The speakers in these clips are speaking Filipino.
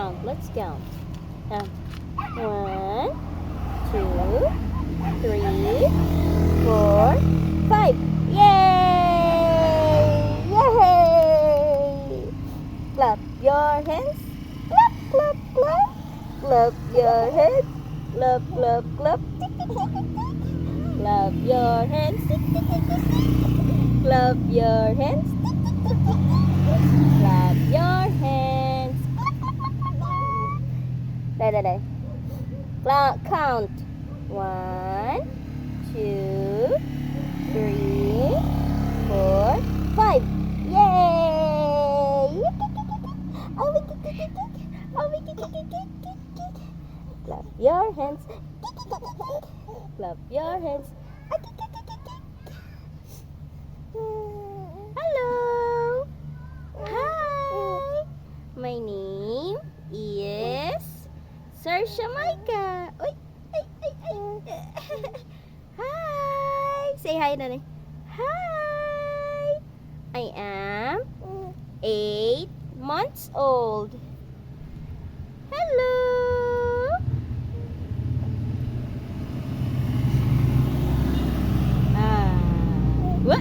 count. Let's count. 1, 2, 3, 4, 5. Yay! Yay! Clap your hands. Clap, clap, clap. Clap your hands. Clap, clap, clap. Clap your hands. Clap your hands. Clap your hands. Đây. Count. 1, 2, 3, 4, 5. Yay! Clap your hands. Clap your hands. Hello. Hi. My name is Sarsha Micah. Oy, ay. Hi. Say hi, Nanay. Hi. I am 8 months old. Hello. What?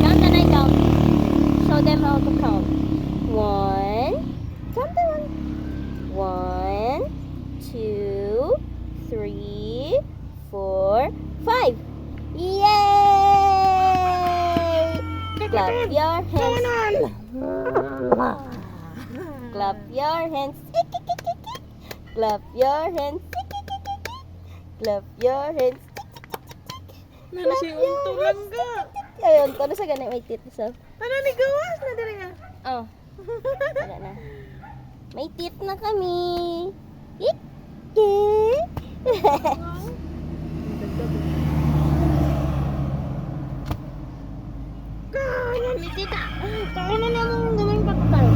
Count and I count. Show them how to count. 1. Count the 1. 1, 2, 3, 4, 5. Yay! Clap your hands. Clap your hands. Clap your hands. Clap your hands. Ano si unto lang ga? Ayun, ano sa ganit may tit sa. Ano ni gawas na diri nga? Oh. Wala na. May tit na kami. Kaya ni tita. Kaya na namang gawing patay.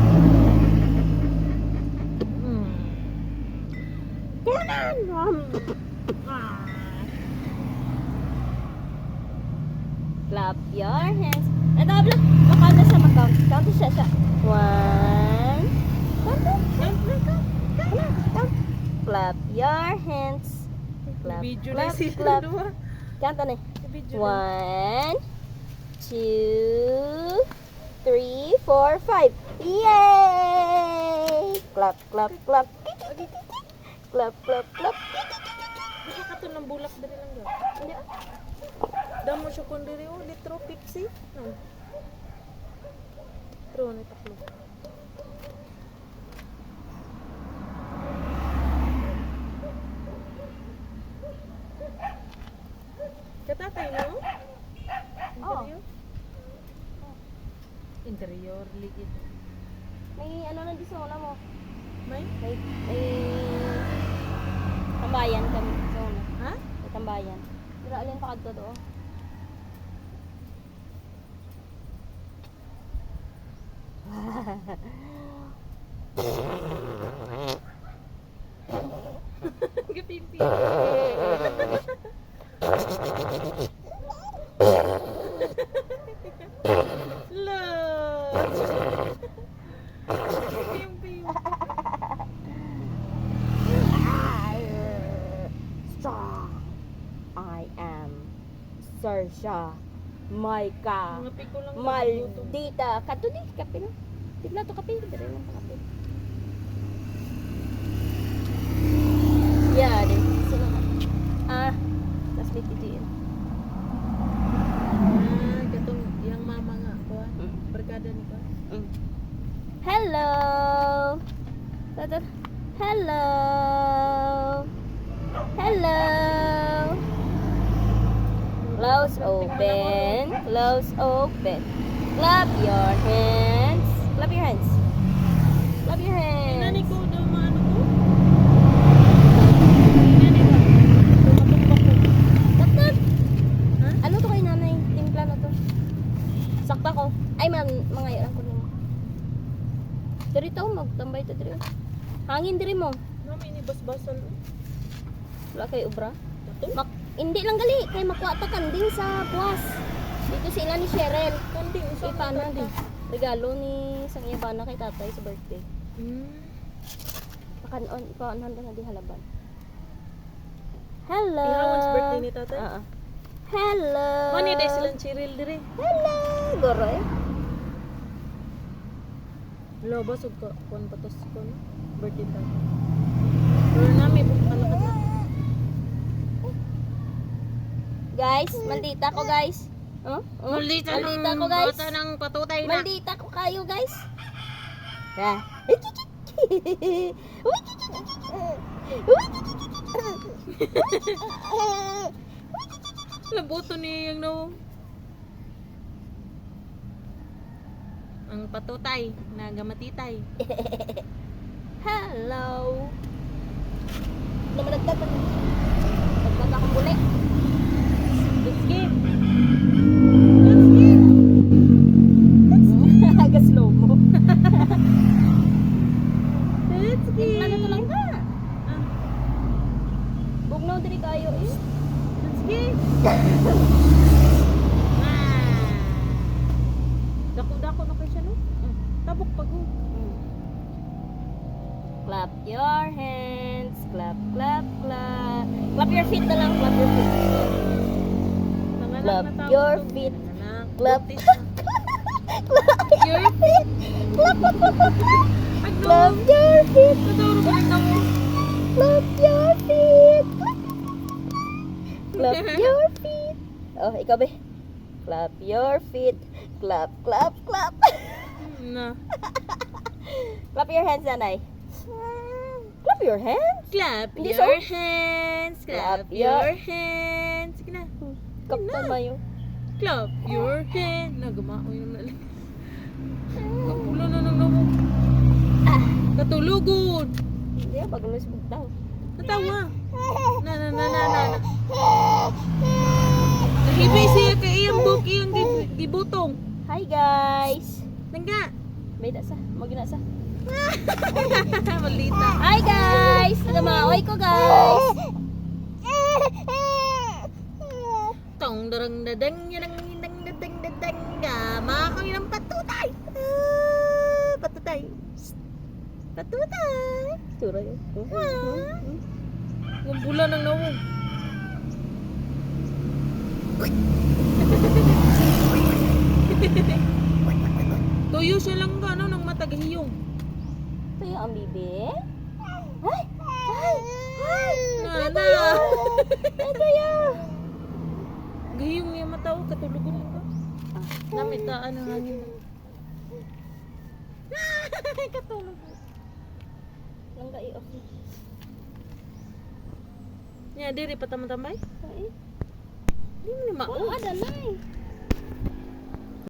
Kunan! Clap your hands. Ito, abla. Makount na siya, makount. Count na siya. 1. Count. Clap your hands. Clap, Video na clap, sila clap. duha. Count na. Video na. 1, 2, 3, 4, 5. Yay! Clap, clap, clap. Clap, clap, clap. Baka ka to ng bulak dali lang ga. Damo siya kung diri o litro Pepsi. No. Tro na taklo. Katatay no? Interior? Interior, ligid. May ano na di sa una mo. May? May tambayan kami sa una. Ha? May tambayan. Pero alin pa kadto do? Gapimpi. Love. Gapimpi. Strong. I am Sarsha Micah Mga piko lang. Maldita. Kato di kape no. Tigla to kape, dire lang pa kape. Yeah, di sino ka? Tas may titiin. Katong yang mama nga ko. Barkada ni ko. Hello. Hello. Hello. Close open. Close open. Clap your hands. Clap your hands. Clap your hands. Inani ko daw maano ko. Inani ko. Tumatumbak ko. Tatat. Ha? Ano to kay nanay? Timpla na to. Sakta ko. Ay man, mga yan ko nimo. Diri to magtambay to diri. Hangin diri mo. Mami ni bas-basan. Wala kay ubra. Kato? Hindi lang gali. Kay makuha ta kanding sa buwas. Dito sila ni Cheryl. Kanding, Eh, paano di? Regalo ni Sang Iyabana kay tatay sa birthday. Pakanon na di halaban. Hello. Ihawan's birthday ni tatay? Oo. Hello. Mani day silang Cheryl diri. Hello. Goroy. Wala ba sug ka kuan patos ko no? Birthday tatay. Pero nami ano ka na? Guys, maldita ko guys. Oh? Maldita ko guys. bata ng patutay na. Maldita ko kayo guys. Ha. Labuto ni yung no. Ang patutay na gamatitay. Hello. Naman nagtatan. Nagtatan akong buli. Let's get. Aga slow mo. Let's get. Ano to lang ka? Ah, Bugnaw diri kayo eh. let's get. Dako-dako na kayo siya no? Tabok pag Clap your hands. Clap, clap, clap. Clap your feet na lang. Clap your feet. Clap your feet. Clap. Clap your feet. Clap. Clap your feet. Clap your feet. Clap your feet. Oh, ikaw be. Clap your feet. Clap, clap, clap. Na. Clap your hands, nanay. Clap your hands. Clap Hindi, your so? hands. Clap Clap your hands. Sige na. Kapta mayo. Clap your hands. Nagamaoy naman lang. Kapula na nang nawo. Katulugod. Hindi, pag-ulis mo daw. Natawa. Na. Nahibay siya kay iyang book iyang gibutong. Hi guys. Nangga. May da sa, magina sa. Malita. Hi guys. Nagamaoy ko guys. Tong darang dadang yanang hinang dadang dadang gama ko ng patutay. Patutay. Patutay. Tura yun. Ngumbula ng nawong. Tuyo siya lang ka, no? Nang matagahiyong. Ito yung ang bibi. Ay! Ay! Ay! Nana! Ito yun! Gahiyong niya mata, oh. Katulugon lang ka. Namitaan ang hangin. Katulog. Langga i-off. Niya, diri pa tamang-tambay. Ay! Hindi mo ni mao. Wala, ada na eh.